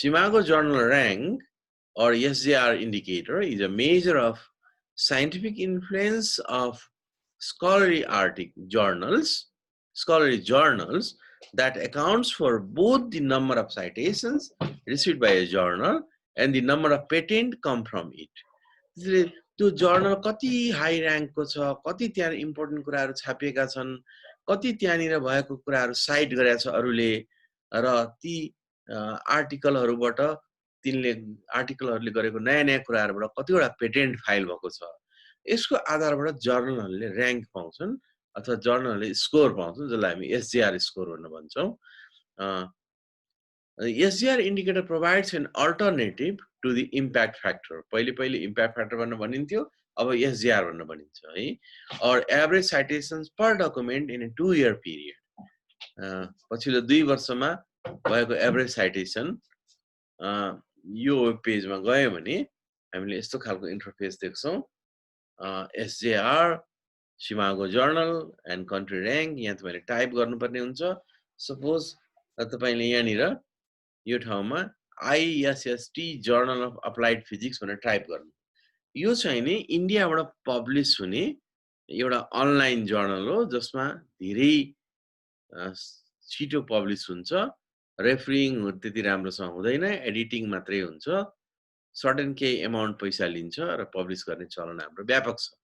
Speaker 1: सीमाको journal rank or SJR indicator is a measure of scientific influence of scholarly journals that accounts for both the number of citations received by a journal and the number of patents come from it. त्यो journal कति high र्याङ्कको छ, कति त्यहाँ important कुराहरू छापिएका छन्, कति त्यहाँनिर भएको कुराहरू साइट गरेका छ अरूले, र ती आर्टिकलहरूबाट तिनले आर्टिकलहरूले गरेको नयाँ नयाँ कुराहरूबाट कतिवटा पेटेन्ट फाइल भएको छ। यसको आधारबाट जर्नलहरूले र्याङ्क पाउँछन् अथवा जर्नलले स्कोर पाउँछन्, जसलाई हामी एसजिआर स्कोर भनेर भन्छौँ। SGR indicator provides an alternative to the impact factor. पहिले impact factor भनेर भनिन्थ्यो, अब SGR भनेर भनिन्छ है। Or average citations per document in a 2-year period. पछिल्लो 2 वर्षमा भएको एभरेज साइटेसन यो वेब पेजमा गयो भने हामीले यस्तो खालको इन्टरफेस देख्छौँ। SJR, सीमाको जर्नल एन्ड कन्ट्री र्याङ्क, यहाँ तपाईँले टाइप गर्नुपर्ने हुन्छ। सपोज तपाईँले यहाँनिर यो ठाउँमा ISST journal of applied physics भनेर टाइप गर्नु। यो चाहिँ नि इन्डियाबाट पब्लिस हुने एउटा अनलाइन जर्नल हो, जसमा धेरै छिटो पब्लिस हुन्छ, रेफरिङ त्यति राम्रोसँग हुँदैन, एडिटिङ मात्रै हुन्छ, सर्टेन केही एमाउन्ट पैसा लिन्छ र पब्लिस गर्ने चलन हाम्रो व्यापक छ।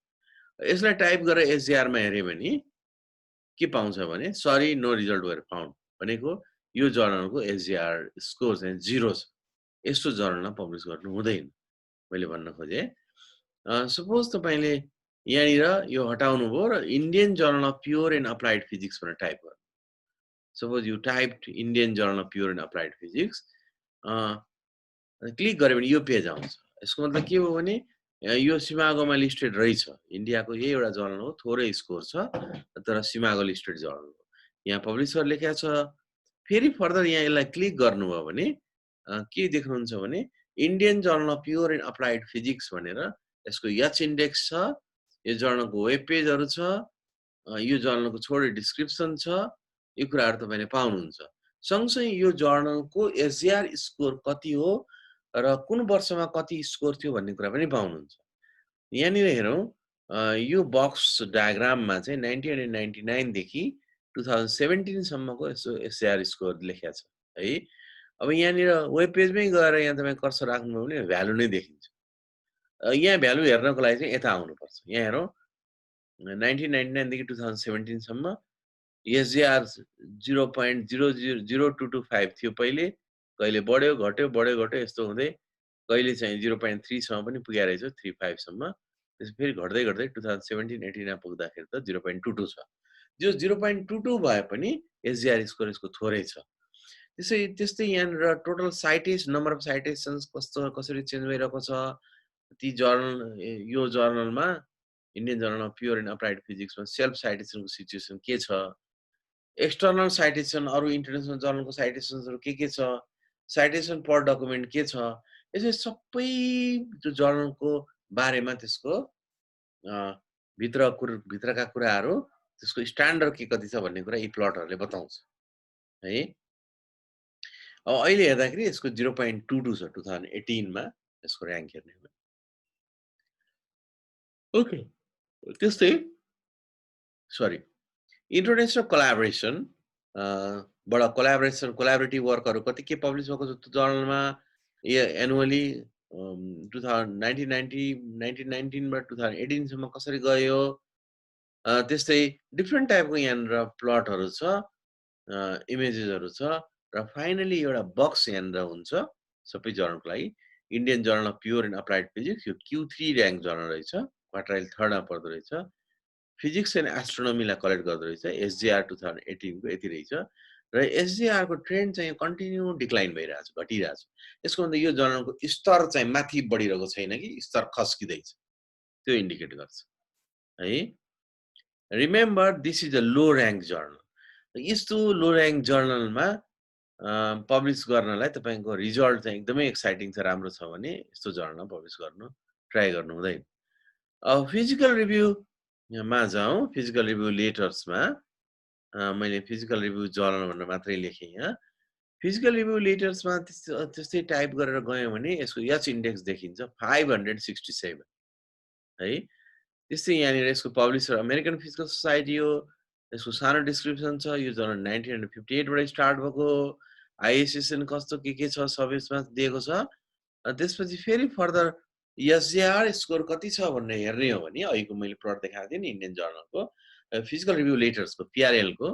Speaker 1: यसलाई टाइप गरेर एसजिआरमा हेऱ्यो भने के पाउँछ भने sorry no result were found भनेको यो जर्नलको एसजिआर स्कोर चाहिँ 0 छ, यस्तो जर्नलमा पब्लिस गर्नु हुँदैन मैले भन्न खोजेँ। सपोज तपाईँले यहाँनिर यो हटाउनु भयो र Indian journal of pure and applied physics भनेर टाइप गर्नु। Suppose you typed Indian journal of pure and applied physics, click गऱ्यो भने यो पेज आउँछ। यसको मतलब के हो भने यो सीमागोमा लिस्टेड रहेछ, इन्डियाको यही एउटा जर्नल हो, थोरै स्कोर छ तर सीमागो लिस्टेड जर्नल हो, यहाँ पब्लिसर लेखेको छ। फेरि फर्दर यहाँ यसलाई क्लिक गर्नुभयो भने के देख्नुहुन्छ भने Indian journal of pure and applied physics भनेर यसको एच इन्डेक्स छ, यो जर्नलको वेब पेजहरू छ, यो जर्नलको छोटो डिस्क्रिप्सन छ, यो कुराहरू तपाईँले पाउनुहुन्छ। सँगसँगै यो जर्नलको एसजिआर स्कोर कति हो र कुन वर्षमा कति स्कोर थियो भन्ने कुरा पनि पाउनुहुन्छ। यहाँनिर हेरौँ, यो बक्स डायग्राममा चाहिँ 1999 देखि 2017 सम्मको यसो एसजिआर स्कोर लेखेको छ है। अब यहाँनिर वेब पेजमै गएर यहाँ तपाईँ कर्सर राख्नुभयो भने भ्यालु नै देखिन्छ। यहाँ भ्यालु हेर्नको लागि चाहिँ यता आउनुपर्छ। यहाँ हेरौँ 1999 देखि 2017 सम्म एसजिआर 0.0002225 थियो पहिले, कहिले बढ्यो घट्यो बढ्यो घट्यो यस्तो हुँदै कहिले चाहिँ 0.3 सम्म पनि पुगेको रहेछ, 35 सम्म। त्यसपछि फेरि घट्दै घट्दै 2017-18 पुग्दाखेरि त 0.22 छ। जो 0.22 भए पनि एसजिआर स्कोर यसको थोरै छ। त्यस्तै यहाँनिर total citation, number of citations कसरी चेन्ज भइरहेको छ, ती जर्नल यो जर्नलमा Indian journal of pure and applied फिजिक्समा सेल्फ साइटेसनको सिचुएसन के छ, एक्सटर्नल साइटेसन अरू इन्टरनेसनल जर्नलको साइटेसन्सहरू के छ, साइटेसन पर डकुमेन्ट के छ, यसो सबै त्यो जर्नलको बारेमा त्यसको भित्रका कुराहरू, त्यसको स्ट्यान्डर्ड के कति छ भन्ने कुरा यी प्लटहरूले बताउँछ है। अब अहिले हेर्दाखेरि यसको 0.22 छ 2018 मा यसको र्याङ्क हेर्ने हो। ओके, त्यस्तै सरी इन्टरनेसनल कोलाबोरेसन बाट कोलाबोरेटिभ वर्कहरू कति के पब्लिस भएको छ त्यो जर्नलमा एनुअली 1919 बाट 2018 सम्म कसरी गयो। त्यस्तै डिफ्रेन्ट टाइपको यहाँनिर प्लटहरू छ, इमेजेसहरू छ, र फाइनली एउटा बक्स यहाँनिर हुन्छ सबै जर्नलको लागि। Indian journal of pure and applied physics यो Q3 र्याङ्क जर्नल रहेछ, क्वार्टाइल 3मा पर्दो रहेछ। फिजिक्स एन्ड एस्ट्रोनोमीलाई कलेक्ट गर्दो रहेछ, एसजिआर 2018 को यति रहेछ, र एसजिआर को ट्रेन्ड चाहिँ कन्टिन्यू डिक्लाइन भइरहेछ, घटिरहेछ। यसको मतलब यो जर्नलको स्तर चाहिँ माथि बढिरहेको छैन कि स्तर खस्किँदैछ, त्यो इन्डिकेट गर्छ है। Remember this is a low rank journal. यस्तो लो र्याङ्क जर्नलमा पब्लिस गर्नलाई तपाईको रिजल्ट चाहिँ एकदमै एक्साइटिङ छ, राम्रो छ भने यस्तो जर्नल पब्लिस गर्नु ट्राई गर्नु हुँदैन। फिजिकल रिभ्यूमा जाउँ। फिजिकल रिभ्यू लेटर्समा मैले फिजिकल रिभ्यू जर्नल भनेर मात्रै लेखेँ यहाँ। फिजिकल रिभ्यू लेटर्समा त्यस्तै टाइप गरेर गयौँ भने यसको एच इन्डेक्स देखिन्छ 567 है। त्यस्तै यहाँनिर यसको पब्लिसर अमेरिकन फिजिकल सोसाइटी हो। यसको सानो डिस्क्रिप्सन छ। यो जर्नल 1958 बाट स्टार्ट भएको हो। आइएसएसएन कस्तो के छ सब यसमा दिएको छ। त्यसपछि फेरि फर्दर एसजेआर स्कोर कति छ भनेर हेर्ने हो भने अहिलेको मैले प्लट देखाएको थिएँ नि इन्डियन जर्नलको फिजिकल रिभ्यू लेटर्सको पिआरएलको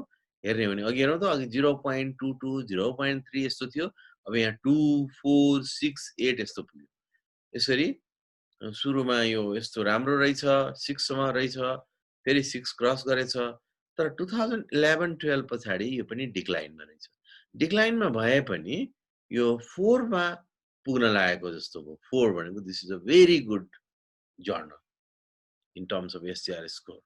Speaker 1: हेर्ने हो भने अघि हेरौँ त, अघि 0.22 0.3 यस्तो थियो। अब यहाँ 2 4 6 8 यस्तो पुग्यो। यसरी सुरुमा यो यस्तो राम्रो रहेछ, 6 सम्म रहेछ, फेरि 6 क्रस गरेछ। तर 2011-12 पछाडि यो पनि डिक्लाइनमा रहेछ। डिक्लाइनमा भए पनि यो 4 मा पुग्न लागेको जस्तो भयो। 4 भनेको this is a very good journal in terms of SJR score.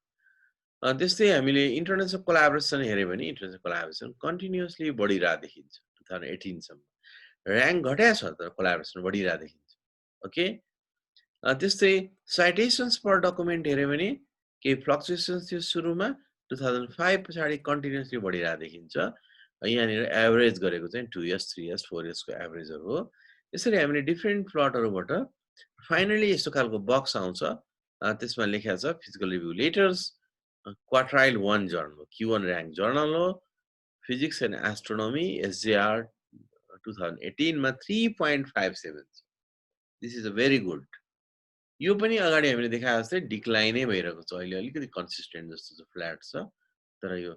Speaker 1: त्यस्तै हामीले इन्टरनेसनल कोलाबोरेसन हेऱ्यो भने इन्टरनेसनल कोलाबोरेसन कन्टिन्युअसली बढिरहेको देखिन्छ 2018 सम्म। र्याङ्क घट्या छ तर कोलाबोरेसन बढिरहेको देखिन्छ। ओके, त्यस्तै साइटेसन्स पर डकुमेन्ट हेऱ्यो भने केही फ्लक्चुएसन्स थियो सुरुमा, 2005 पछाडि कन्टिन्युअसली बढिरहेको देखिन्छ। यहाँनिर एभरेज गरेको चाहिँ 2 इयर्स 3 इयर्स 4 इयर्सको एभरेजहरू हो। यसरी हामीले डिफ्रेन्ट प्लटहरूबाट फाइनली यस्तो खालको बक्स आउँछ। त्यसमा लेखेको छ physical review letters quartile 1 journal, Q1 rank journal हो। फिजिक्स एन्ड एस्ट्रोनोमी एसजेआर 2018 मा 3.57 छ। This is a very good. यो पनि अगाडि हामीले देखाए जस्तै डिक्लाइनै भइरहेको छ। अहिले अलिकति कन्सिस्टेन्ट जस्तो छ, फ्ल्याट छ। तर यो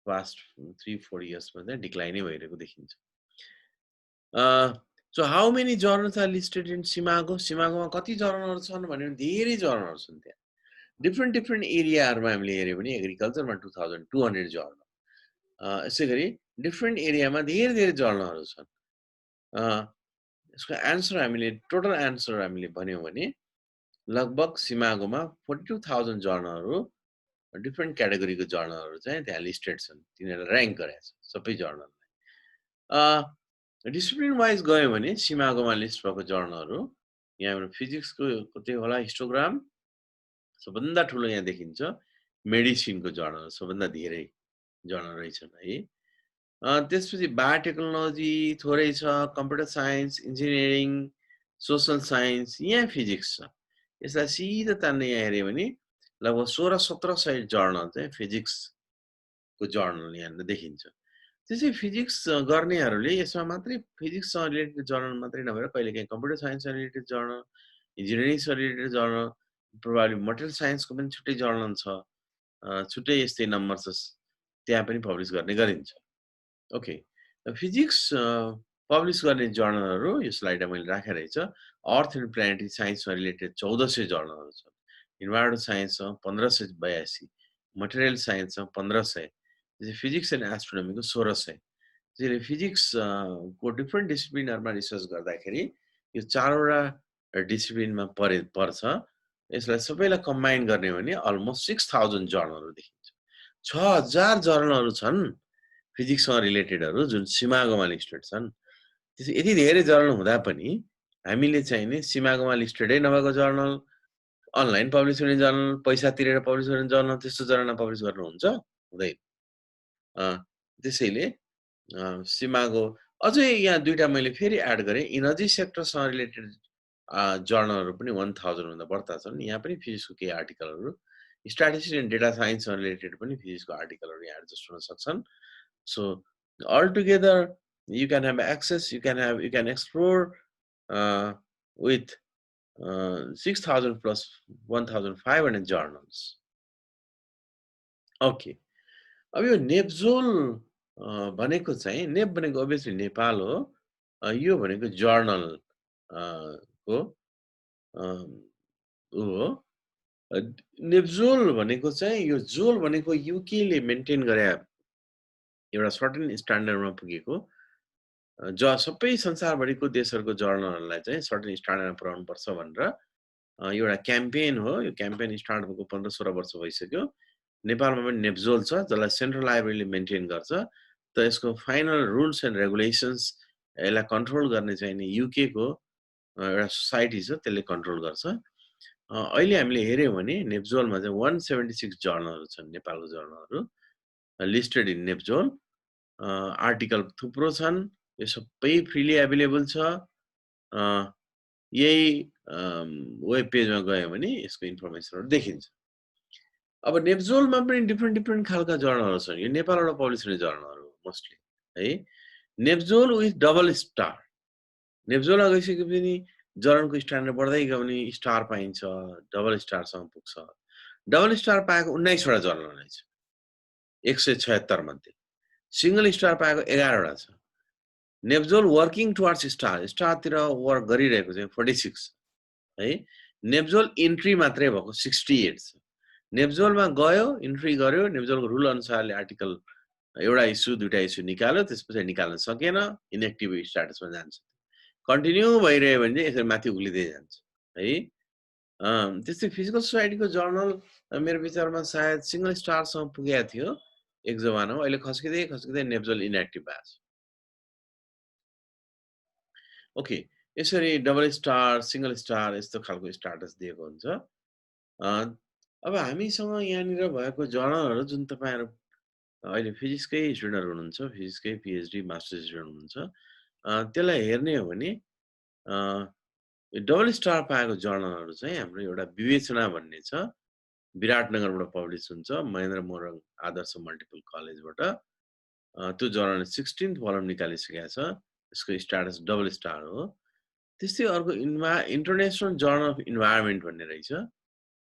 Speaker 1: पास्ट 3-4 इयर्समा चाहिँ डिक्लाइनै भइरहेको देखिन्छ। So how many journals are listed in SCImago? सिमागोमा कति जर्नलहरू छन् भने धेरै जर्नलहरू छन् त्यहाँ। डिफ्रेन्ट एरियाहरूमा हामीले हेऱ्यो भने एग्रिकल्चरमा 2200 जर्नल, यसै गरी डिफ्रेन्ट एरियामा धेरै जर्नलहरू छन्। यसको एन्सर हामीले टोटल एन्सर हामीले भन्यौँ भने लगभग सिमागोमा 42,000 जर्नलहरू डिफ्रेन्ट क्याटेगोरीको जर्नलहरू चाहिँ त्यहाँ लिस्टेड छन्। तिनीहरूलाई र्याङ्क गरेको छ सबै जर्नललाई। डिसिप्लिन वाइज गयो भने सिमागोमा लिस्ट भएको जर्नलहरू यहाँबाट फिजिक्सको कति होला हिस्टोग्राम सबभन्दा ठुलो यहाँ देखिन्छ। मेडिसिनको जर्नल सबभन्दा धेरै जर्नल रहेछन् है। त्यसपछि बायोटेक्नोलोजी थोरै छ, computer science, engineering, social science, यहाँ फिजिक्स छ। यसलाई सिधा तान्ने यहाँ हेऱ्यो भने लगभग 1600-1700 जर्नल चाहिँ फिजिक्सको जर्नल यहाँनिर देखिन्छ। त्यसै फिजिक्स गर्नेहरूले यसमा मात्रै फिजिक्ससँग रिलेटेड जर्नल मात्रै नभएर कहिलेकाहीँ कम्प्युटर साइन्ससँग रिलेटेड जर्नल, इन्जिनियरिङसँग रिलेटेड जर्नल, प्रोभाब्ली मटेरियल साइन्सको पनि छुट्टै जर्नल छ, छुट्टै यस्तै नम्बर छ, त्यहाँ पनि पब्लिस गर्ने गरिन्छ। ओके, फिजिक्स पब्लिस गर्ने जर्नलहरू यो स्लाइडमा मैले राखेको रहेछ। अर्थ एन्ड प्लानेटरी साइन्समा रिलेटेड 1400 जर्नलहरू छन्। इन्भाइरोमेन्टल साइन्समा 1582, मटेरियल साइन्समा 1500, फिजिक्स एन्ड एस्ट्रोनोमीको 1600। त्यसैले फिजिक्सको डिफ्रेन्ट डिसिप्लिनहरूमा रिसर्च गर्दाखेरि यो 4वटा डिसिप्लिनमा पर्छ। यसलाई सबैलाई कम्बाइन गर्ने हो भने अलमोस्ट 6000 जर्नलहरू देखिन्छ। 6000 जर्नलहरू छन् फिजिक्ससँग रिलेटेडहरू जुन सिमागोमा लिस्टेड छन्। त्यसै यति धेरै जर्नल हुँदा पनि हामीले चाहिँ नि सिमागोमा लिस्टेडै नभएको जर्नल, अनलाइन पब्लिस हुने जर्नल, पैसा तिरेर पब्लिस गर्ने जर्नल, त्यस्तो जर्नल पब्लिस गर्नुहुन्छ हुँदैन। त्यसैले सिमागो अझै यहाँ दुईटा मैले फेरि एड गरेँ। इनर्जी सेक्टरसँग रिलेटेड जर्नलहरू पनि 1000 भन्दा बढ्ता छन्। यहाँ पनि फिजिक्सको केही आर्टिकलहरू, स्ट्याटिस्टिक्स एन्ड डेटा साइन्ससँग रिलेटेड पनि फिजिक्सको आर्टिकलहरू यहाँ एडजस्ट हुन सक्छन्। So altogether you can have access, you can explore with 6000 plus 1500 journals. Okay, अब यो नेप्जोल भनेको चाहिँ, नेप भनेको अभियसली नेपाल हो, यो भनेको जर्नल को हो। नेप्जोल भनेको चाहिँ यो जोल भनेको युकेले मेन्टेन गरे एउटा सर्टेन स्ट्यान्डर्डमा पुगेको, सबै संसारभरिको देशहरूको जर्नलहरूलाई चाहिँ सर्टेन स्ट्यान्डर्डमा पुर्याउनुपर्छ भनेर एउटा क्याम्पेन हो। यो क्याम्पेन स्टार्ट भएको 15-16 वर्ष भइसक्यो। नेपालमा पनि नेप्जोल छ जसलाई सेन्ट्रल लाइब्रेरीले मेन्टेन गर्छ। त यसको फाइनल रुल्स एन्ड रेगुलेसन्स यसलाई कन्ट्रोल गर्ने चाहिँ नि युके को एउटा सोसाइटी छ, त्यसले कन्ट्रोल गर्छ। अहिले हामीले हेऱ्यौँ भने नेप्जोलमा चाहिँ 176 जर्नलहरू छन्, नेपालको जर्नलहरू लिस्टेड इन नेप्जोल। आर्टिकल थुप्रो छन्, यो सबै फ्रीली एभाइलेबल छ। यही वेब पेजमा गयो भने यसको इन्फर्मेसनहरू देखिन्छ। अब नेप्जोलमा पनि डिफ्रेन्ट खालका जर्नलहरू छन्, यो नेपालबाट पब्लिस हुने जर्नलहरू मोस्टली है। नेप्जोल विथ डबल स्टार, नेप्जोलमा गइसकेपछि नि जर्नलको स्ट्यान्डर्ड बढ्दै गयो भने स्टार पाइन्छ, डबल स्टारसम्म पुग्छ। डबल स्टार पाएको 19 वटा जर्नल रहेछ 176 मध्ये, सिंगल स्टार पाएको 11 वटा छ। नेप्जोल वर्किङ टुवार्ड्स स्टारतिर वर्क गरिरहेको चाहिँ 46 है। नेप्जोल इन्ट्री मात्रै भएको 68 छ। नेप्जोलमा गयो, इन्ट्री गर्यो, नेप्जोलको रुल अनुसारले आर्टिकल एउटा इस्यु दुईटा इस्यु निकाल्यो, त्यसपछि निकाल्न सकेन, इनएक्टिभ स्ट्याटसमा जान्छ। कन्टिन्यू भइरह्यो भने चाहिँ यसरी माथि उक्लिँदै जान्छ है। त्यस्तै फिजिकल सोसाइटीको जर्नल मेरो विचारमा सायद सिंगल स्टारसम्म पुगेको थियो एक जमानामा, अहिले खस्किँदै नेप्जोल इनएक्टिभ भएको छ। ओके, यसरी डबल स्टार, सिंगल स्टार यस्तो खालको स्टाटस दिएको हुन्छ। अब हामीसँग यहाँनिर भएको जर्नलहरू जुन तपाईँहरू अहिले फिजिक्सकै स्टुडेन्टहरू हुनुहुन्छ, फिजिक्सकै PhD मास्टर्स स्टुडेन्ट हुनुहुन्छ, त्यसलाई हेर्ने हो भने डबल स्टार पाएको जर्नलहरू चाहिँ हाम्रो एउटा विवेचना भन्ने छ, विराटनगरबाट पब्लिस हुन्छ, महेन्द्र मोरङ आदर्श मल्टिपल कलेजबाट। त्यो जर्नल 16th भोल्युम निकालिसकेको छ, यसको स्टाटस डबल स्टार हो। त्यस्तै अर्को इन्टरनेसनल जर्नल अफ इन्भाइरोमेन्ट भन्ने रहेछ,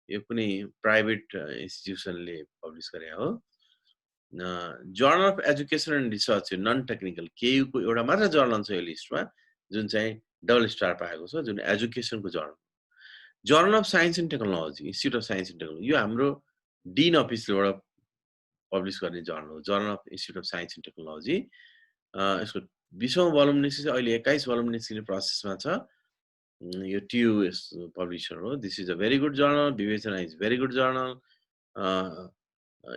Speaker 1: यो कुनै प्राइभेट इन्स्टिट्युसनले पब्लिस गरे हो। Journal of education and research non technical केयुको एउटा मात्र जर्नल छ यो लिस्टमा जुन चाहिँ डबल स्टार पाएको छ, जुन एजुकेसनको journal. Journal of science and technology, institute of science and technology, यो हाम्रो डिन अफिसबाट पब्लिस गर्ने जर्नल हो, journal of institute of science and technology. यसको 20औं भोल्युम निस्किन्छ, अहिले 21 भोल्युम निस्किने प्रोसेसमा छ। यो TUS पब्लिसर हो। This is a very good journal, Vivechana is very good journal.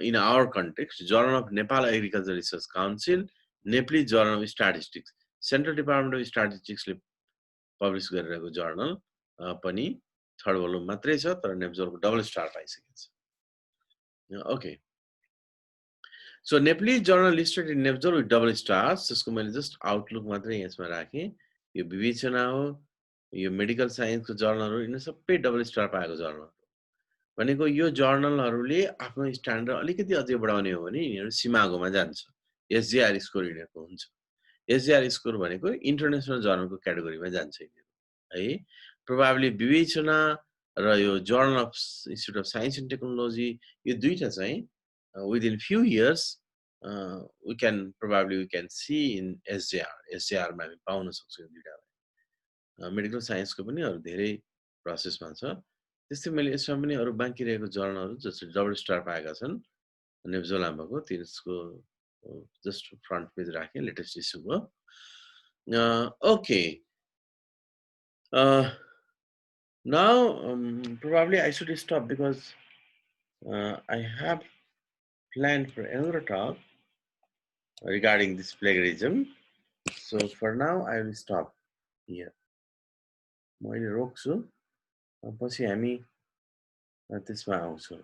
Speaker 1: In our context, journal of Nepal agriculture research council, Nepali journal of statistics, central department of स्ट्याटिस्टिक्सले publish गरिरहेको जर्नल पनि 3rd भोल्युम मात्रै छ, तर नेप्जोलको डबल स्टार पाइसकेको छ। Okay, so Nepali journal listed in NepJOL with double stars, त्यसको मैले जस्ट आउटलुक मात्रै यसमा राखेँ। यो विवेचना हो, यो मेडिकल साइन्सको जर्नलहरू, यिनीहरू सबै डबल स्टार पाएको जर्नल भनेको यो जर्नलहरूले आफ्नो स्ट्यान्डर्ड अलिकति अझै बढाउने हो भने यिनीहरू सिमागोमा जान्छ, SJR स्कोर यिनीहरूको हुन्छ। SJR स्कोर भनेको इन्टरनेसनल जर्नलको क्याटेगोरीमा जान्छ यिनीहरू है। प्रोबाब्ली विवेचना र यो journal of institute of science and technology, यो दुईटा चाहिँ within few years we can see in SJR मा हामी पाउन सक्छौँ यो दुईटालाई। मेडिकल साइन्सको पनि अरू धेरै प्रोसेसमा छ। त्यस्तै मैले यसमा पनि अरू बाँकी रहेको जर्नलहरू जसले डबल स्टार पाएका छन् नेप्जोल आम्बाको, त्यसको जस्ट फ्रन्ट पेज राखेँ, लेटेस्ट इस्युको। Okay, now probably I should stop because I have planned for another talk regarding this plagiarism. So for now I will stop here. मैले रोक्छु, पछि हामी त्यसमा आउँछौँ।